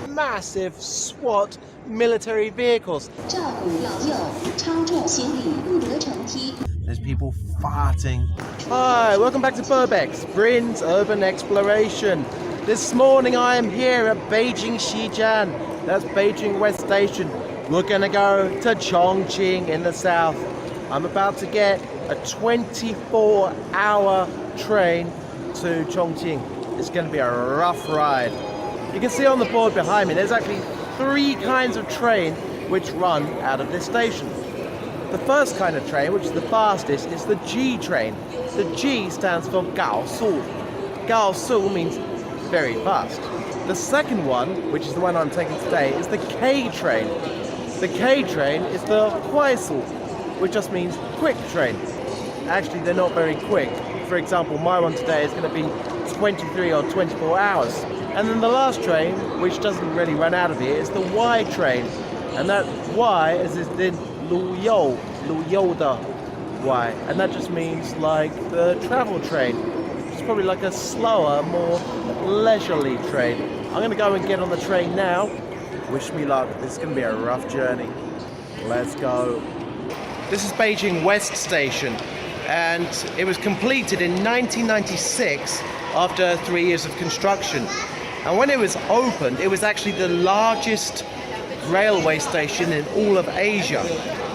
Massive SWAT military vehicles. There's people farting. Hi, welcome back to Burbex, Brin's Urban Exploration. This morning I am here at Beijing Xijian. That's Beijing West Station. We're gonna go to Chongqing in the south. I'm about to get a 24-hour train to Chongqing. It's gonna be a rough ride. You can see on the board behind me, there's actually 3 kinds of train which run out of this station. The first kind of train, which is the fastest, is the G train. The G stands for Gao Su. Gao Su means very fast. The second one, which is the one I'm taking today, is the K train. The K train is the Kuai Su, which just means quick train. Actually, they're not very quick. For example, my one today is going to be 23 or 24 hours. And then the last train, which doesn't really run out of here, is the Y train. And that Y is in Lu You da Y. And that just means like the travel train. It's probably like a slower, more leisurely train. I'm going to go and get on the train now. Wish me luck. This is going to be a rough journey. Let's go. This is Beijing West Station, and it was completed in 1996 after 3 years of construction. And when it was opened, it was actually the largest railway station in all of Asia.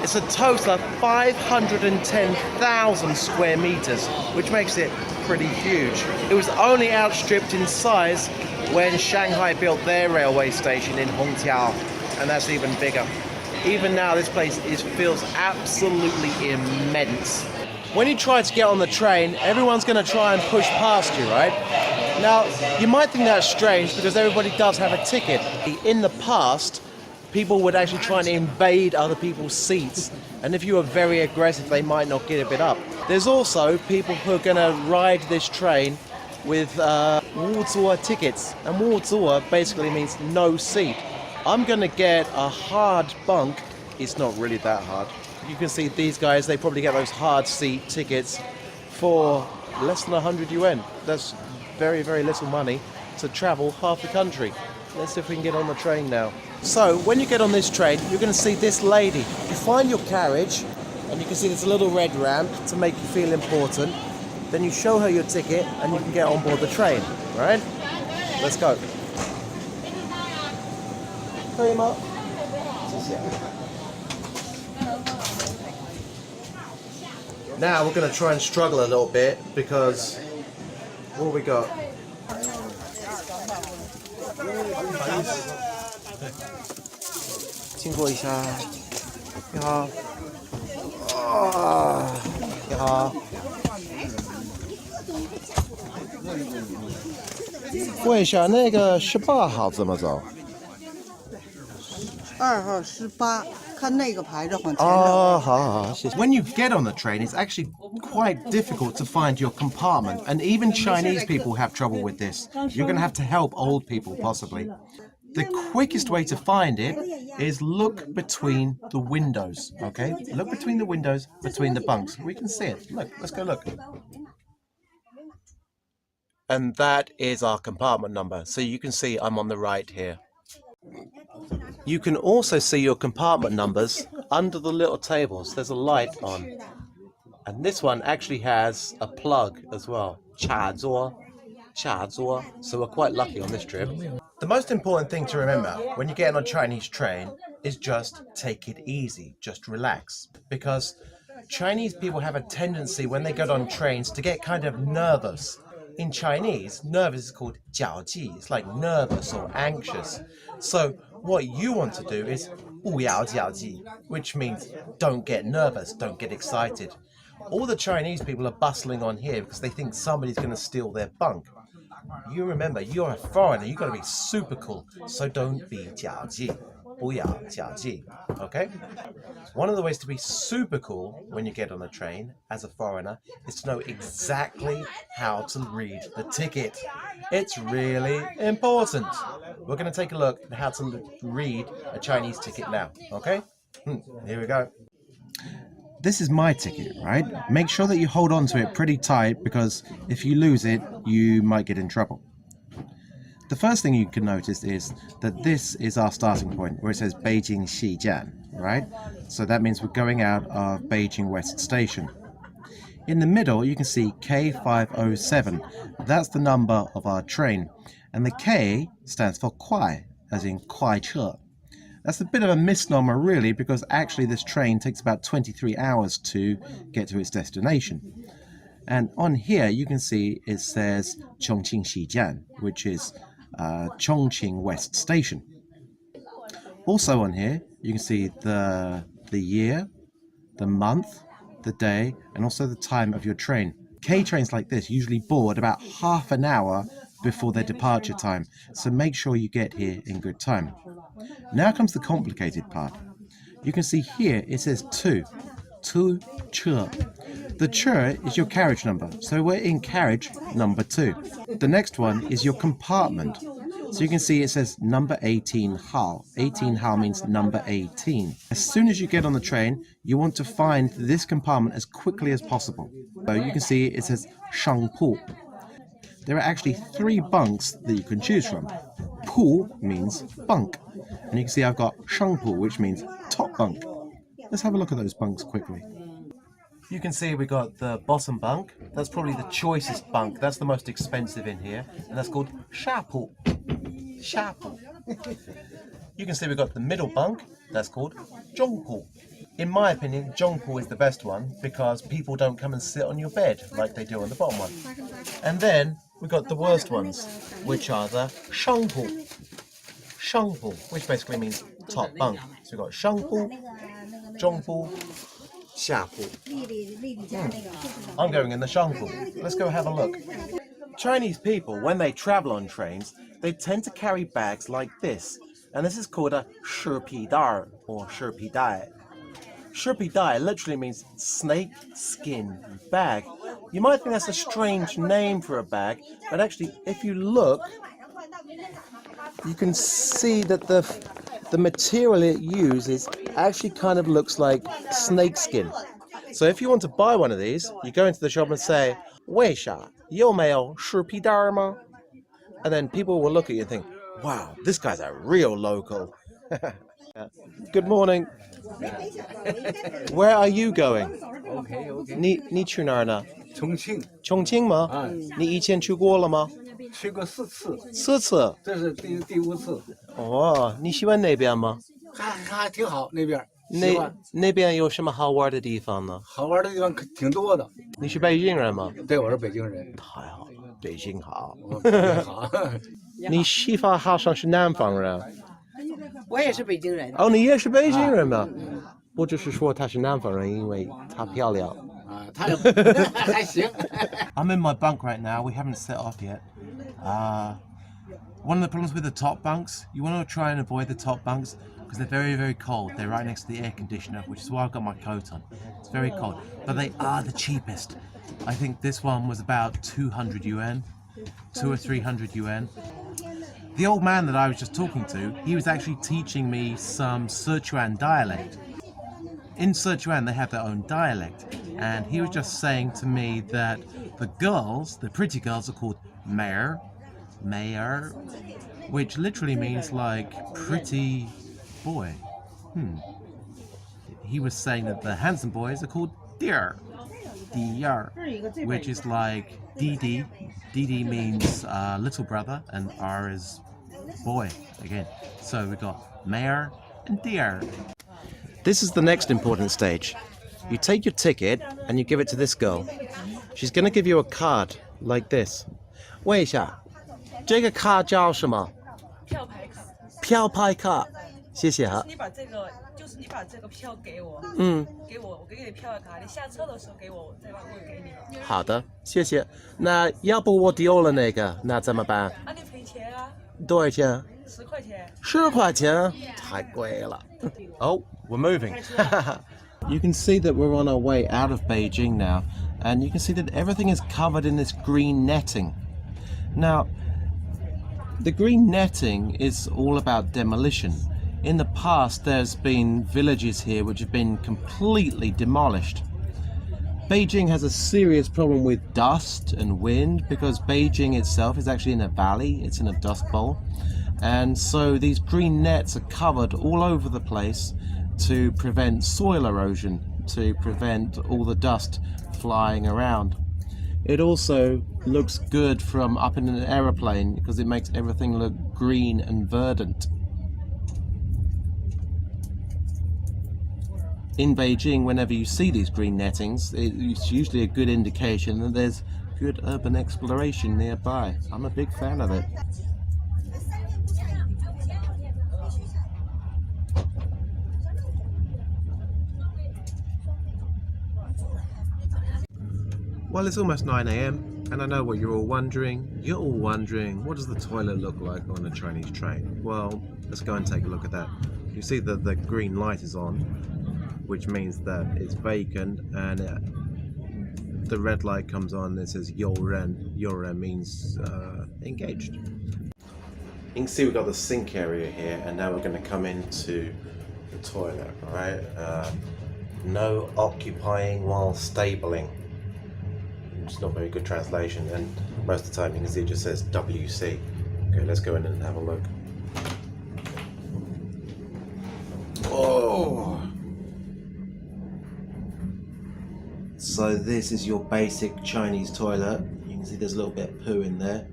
It's a total of 510,000 square meters, which makes it pretty huge. It was only outstripped in size when Shanghai built their railway station in Hongqiao, and that's even bigger. Even now, this place feels absolutely immense. When you try to get on the train, everyone's going to try and push past you, right? Now, you might think that's strange because everybody does have a ticket. In the past, people would actually try and invade other people's seats, and if you were very aggressive, they might not give it up. There's also people who are going to ride this train with Wuzuo tickets, and Wuzuo basically means no seat. I'm gonna get a hard bunk. It's not really that hard. You can see these guys, they probably get those hard seat tickets for less than 100 yuan. That's very, very little money to travel half the country. Let's see if we can get on the train now. So when you get on this train, you're gonna see this lady. You find your carriage, and you can see there's a little red ramp to make you feel important. Then you show her your ticket and you can get on board the train, right? Let's go. Now we're going to try and struggle a little bit because what have we got? When you get on the train, it's actually quite difficult to find your compartment, and even Chinese people have trouble with this. You're going to have to help old people, possibly. The quickest way to find it is look between the windows, okay? Look between the windows, between the bunks. We can see it. Look, let's go look. And that is our compartment number. So you can see I'm on the right here. You can also see your compartment numbers under the little tables. There's a light on. And this one actually has a plug as well. So we're quite lucky on this trip. The most important thing to remember when you get on a Chinese train is just take it easy, just relax. Because Chinese people have a tendency when they get on trains to get kind of nervous. In Chinese, nervous is called 脚悸. It's like nervous or anxious. So what you want to do is 不要脚悸, which means don't get nervous, don't get excited. All the Chinese people are bustling on here because they think somebody's going to steal their bunk. You remember, you're a foreigner, you've got to be super cool, so don't be 脚悸. 不要脚悸, okay? One of the ways to be super cool when you get on a train as a foreigner is to know exactly how to read the ticket. It's really important. We're going to take a look at how to read a Chinese ticket now, okay? Here we go. This is my ticket, right? Make sure that you hold on to it pretty tight because if you lose it, you might get in trouble. The first thing you can notice is that this is our starting point, where it says Beijing Xijian, right? So that means we're going out of Beijing West Station. In the middle, you can see K507. That's the number of our train. And the K stands for Kuai, as in Kuai Che. That's a bit of a misnomer, really, because actually this train takes about 23 hours to get to its destination. And on here, you can see it says Chongqing Xijian, which is Chongqing West Station. Also on here, you can see the year, the month, the day, and also the time of your train. K trains like this usually board about half an hour before their departure time, so make sure you get here in good time. Now comes the complicated part. You can see here it says 2 che. The che is your carriage number, so we're in carriage number 2. The next one is your compartment. So you can see it says number 18 hao. 18 hao means number 18. As soon as you get on the train, you want to find this compartment as quickly as possible. So you can see it says Shangpu. There are actually 3 bunks that you can choose from. Pu means bunk. And you can see I've got Shangpu, which means top bunk. Let's have a look at those bunks quickly. You can see we got the bottom bunk. That's probably the choicest bunk. That's the most expensive in here. And that's called Shapu. Shapu. You can see we got the middle bunk. That's called Zhongpu. In my opinion, Zhongpu is the best one because people don't come and sit on your bed like they do on the bottom one. And then we got the worst ones, which are the Shangpu. Shangpu, which basically means top bunk. So we've got Shangpu, Zhongpu, Xiapu. I'm going in the Shangpu. Let's go have a look. Chinese people, when they travel on trains, they tend to carry bags like this. And this is called a shipidai or shipidai. Shipidai literally means snake skin bag. You might think that's a strange name for a bag, but actually if you look, you can see that the material it uses actually kind of looks like snake skin. So if you want to buy one of these, you go into the shop and say, 为啥有没有shipidai吗? And then people will look at you and think, wow, this guy's a real local. Good morning. Where are you going? OK。你去哪儿呢？重庆。重庆吗？你以前去过了吗？去过4次。4次。这是第5次。哦，你喜欢那边吗？还挺好那边。那边有什么好玩的地方呢？好玩的地方挺多的。你是北京人吗？对，我是北京人。太好了，北京好。北京好。你媳妇好像是南方人。我也是北京人。哦，你也是北京人吗？我只是说她是南方人，因为她漂亮。她还行。I'm in my bunk right now. We haven't set off yet. One of the problems with the top bunks, you want to try and avoid the top bunks because they're very, very cold. They're right next to the air conditioner, which is why I've got my coat on. It's very cold, but they are the cheapest. I think this one was about 200 yuan, 200 or 300 yuan. The old man that I was just talking to, he was actually teaching me some Sichuan dialect. In Sichuan, they have their own dialect, and he was just saying to me that the girls, the pretty girls, are called mayor, which literally means like pretty boy. He was saying that the handsome boys are called dear, which is like Didi. Didi means little brother, and R is boy again. So we got mayor and dear. This is the next important stage. You take your ticket and you give it to this girl. She's going to give you a card like this. 问一下，这个卡叫什么？票牌卡。票牌卡，谢谢哈。你把这个票给我，给我，我给你票卡，你下车的时候给我，再把我给你。好的，谢谢。那要不我丢了那个，那怎么办？那你赔钱啊。多少钱？10块钱。10块钱，太贵了。Oh, we're moving. You can see that we're on our way out of Beijing now, and you can see that everything is covered in this green netting. Now, the green netting is all about demolition. In the past, there's been villages here which have been completely demolished. Beijing has a serious problem with dust and wind because Beijing itself is actually in a valley, it's in a dust bowl. And so these green nets are covered all over the place to prevent soil erosion, to prevent all the dust flying around. It also looks good from up in an aeroplane because it makes everything look green and verdant. In Beijing, whenever you see these green nettings, it's usually a good indication that there's good urban exploration nearby. I'm a big fan of it. Well, it's almost 9 AM and I know what you're all wondering. You're all wondering, what does the toilet look like on a Chinese train? Well, let's go and take a look at that. You see that the green light is on, which means that it's vacant, and the red light comes on and it says Yoren. Yoren means engaged. You can see we've got the sink area here, and now we're going to come into the toilet, alright? No occupying while stabling. It's not very good translation, and most of the time you can see it just says WC. Okay, let's go in and have a look. Oh! So this is your basic Chinese toilet. You can see there's a little bit of poo in there.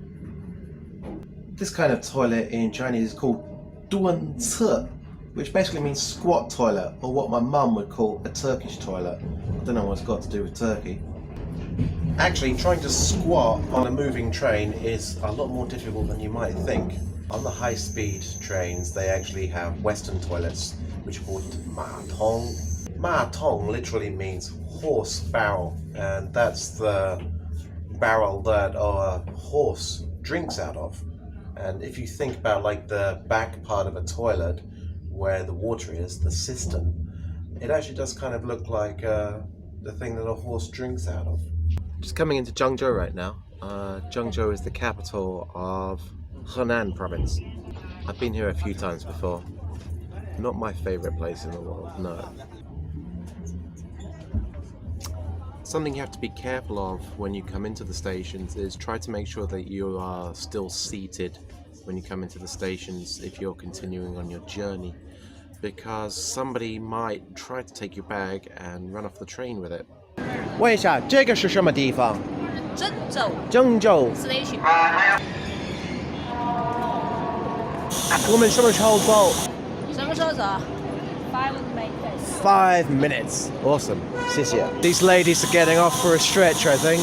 This kind of toilet in Chinese is called duanci, which basically means squat toilet, or what my mum would call a Turkish toilet. I don't know what it's got to do with Turkey. Actually, trying to squat on a moving train is a lot more difficult than you might think. On the high-speed trains, they actually have Western toilets, which are called ma tong. Ma tong literally means horse barrel, and that's the barrel that a horse drinks out of. And if you think about like the back part of a toilet where the water is, the cistern, it actually does kind of look like the thing that a horse drinks out of. Just coming into Zhengzhou right now. Zhengzhou is the capital of Henan province. I've been here a few times before. Not my favorite place in the world, no. Something you have to be careful of when you come into the stations is try to make sure that you are still seated when you come into the stations if you're continuing on your journey, because somebody might try to take your bag and run off the train with it. 问一下，这个是什么地方？郑州 Station. 我们什么时候走？什么时候走？5 minutes. 5 minutes. Awesome. 谢谢. These ladies are getting off for a stretch, I think.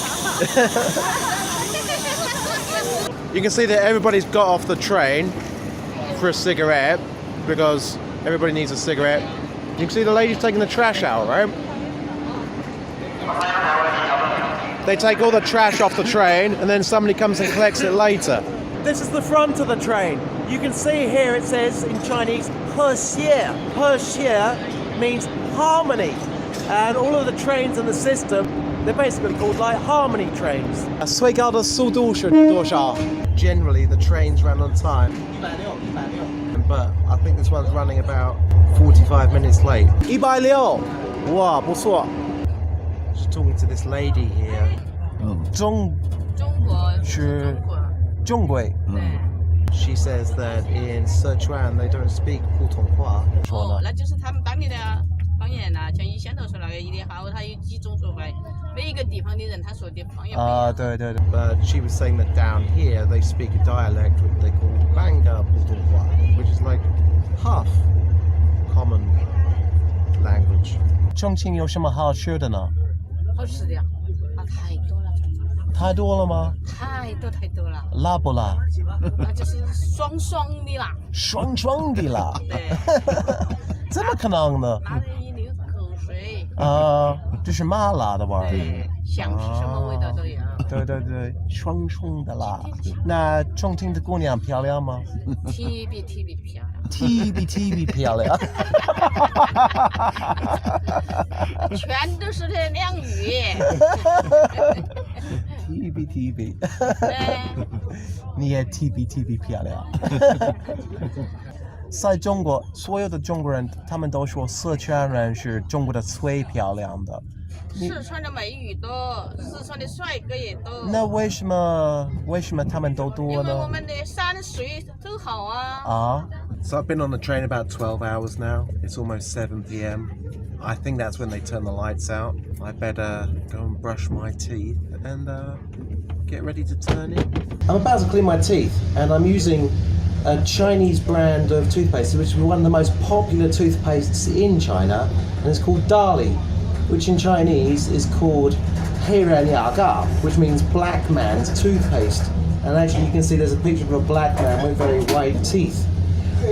You can see that everybody's got off the train for a cigarette because everybody needs a cigarette. You can see the ladies taking the trash out, right? They take all the trash off the train and then somebody comes and collects it later. This is the front of the train. You can see here it says in Chinese, 和谐. 和谐 means harmony. And all of the trains in the system, they're basically called like harmony trains. 最高的速度是多少? Generally the trains run on time. 160. But I think this one's running about 45 minutes late. 160. Wow, 不错. Just talking to this lady here. 中国. She says that in Sichuan they don't speak 普通话. 哦，那就是他们当地的方言呐，像以前头说那个一点号，它有几种说法，每一个地方的人他说的方言不一样。对。But she was saying that down here they speak a dialect which they call Banga 普通话, which is like half common language. Chongqing 有什么好吃的呢？好吃的呀，太多了。太多了吗？太多了。辣不辣？那就是爽爽的辣。爽爽的辣。对。怎么可能呢？辣得一流口水。就是麻辣的味儿。对，想吃什么味道都有。对，爽爽的辣。那重庆的姑娘漂亮吗？特别漂亮。特别漂亮。全都是这靓语。特别。你也特别漂亮。在中国，所有的中国人他们都说四川人是中国的最漂亮的，四川的美女多，四川的帅哥也多。那为什么他们都多因为我呢？们的山水都好啊。So I've been on the train about 12 hours now. It's almost 7 p.m. I think that's when they turn the lights out. I better go and brush my teeth and get ready to turn in. I'm about to clean my teeth and I'm using a Chinese brand of toothpaste, which is one of the most popular toothpastes in China, and it's called Dali, which in Chinese is called Hei Ren Ya Ga, which means black man's toothpaste. And actually you can see there's a picture of a black man with very white teeth.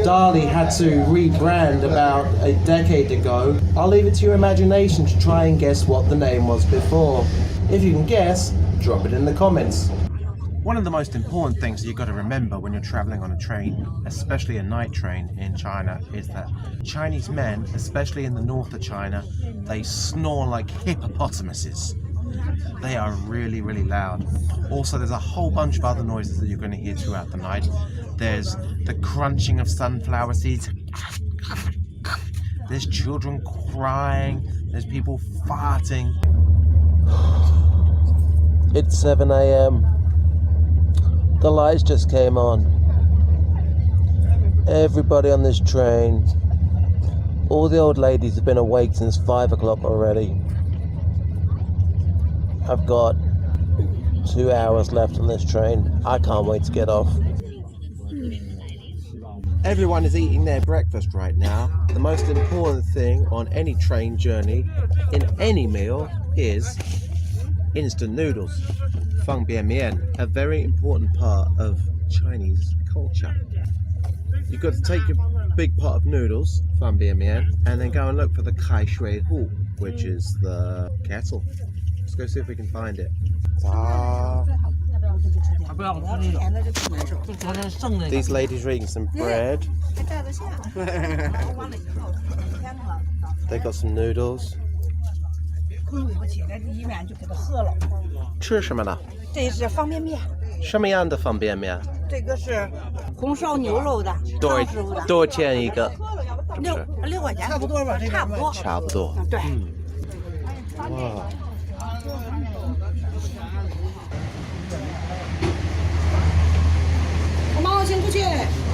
Dali had to rebrand about a decade ago. I'll leave it to your imagination to try and guess what the name was before. If you can guess, drop it in the comments. One of the most important things that you've got to remember when you're traveling on a train, especially a night train in China, is that Chinese men, especially in the north of China, they snore like hippopotamuses. They are really, really loud. Also, there's a whole bunch of other noises that you're going to hear throughout the night. There's the crunching of sunflower seeds. There's children crying. There's people farting. It's 7 a.m. The lights just came on. Everybody on this train, all the old ladies have been awake since 5 o'clock already. I've got 2 hours left on this train. I can't wait to get off. Everyone is eating their breakfast right now. The most important thing on any train journey, in any meal, is instant noodles. Fang bian mian, a very important part of Chinese culture. You've got to take a big pot of noodles, fang bian mian, and then go and look for the kai shui hu, which is the kettle. Let's go see if we can find it. These ladies are eating some bread. They got some noodles. 吃什么呢？这是方便面，什么样的方便面？这个是红烧牛肉的，汤师傅的，多少钱一个？ 6块钱，差不多吧，差不多，差不多。对。哇。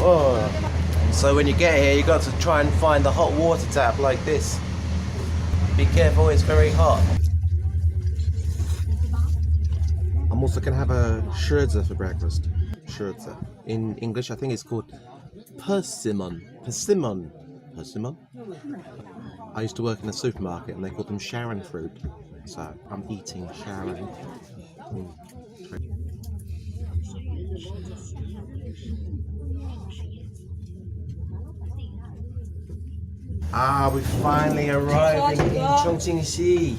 Oh. So when you get here, you got to try and find the hot water tap like this. Be careful, it's very hot. I'm also going to have a shizi for breakfast. Shizi. In English, I think it's called persimmon. Persimmon. Persimmon? I used to work in a supermarket and they called them Sharon fruit. So I'm eating Sharon. We're finally arriving in Chongqing Xi.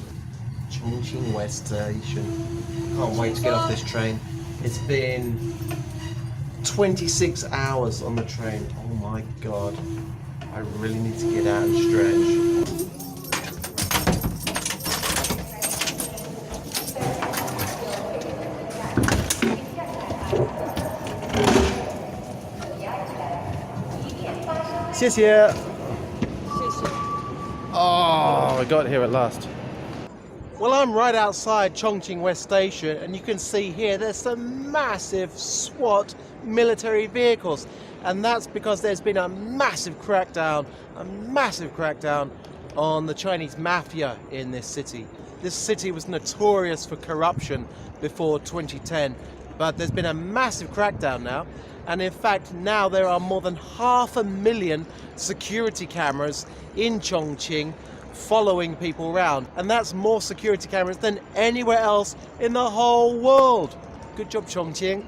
Chongqing West Station. Can't wait to get off this train. It's been 26 hours on the train. Oh my god. I really need to get out and stretch. Oh, I got here at last. Well, I'm right outside Chongqing West Station, and you can see here there's some massive SWAT military vehicles, and that's because there's been a massive crackdown on the Chinese mafia in this city. This city was notorious for corruption before 2010, but there's been a massive crackdown now. And in fact, now there are more than 500,000 security cameras in Chongqing following people around. And that's more security cameras than anywhere else in the whole world. Good job, Chongqing.